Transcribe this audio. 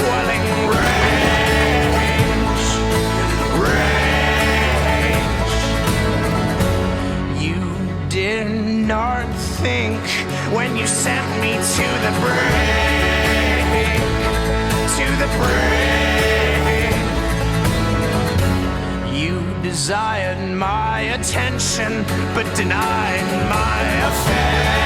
swelling rage, rage. You did not think when you sent me to the brink, to the brink. You desired my attention, but denied my affection.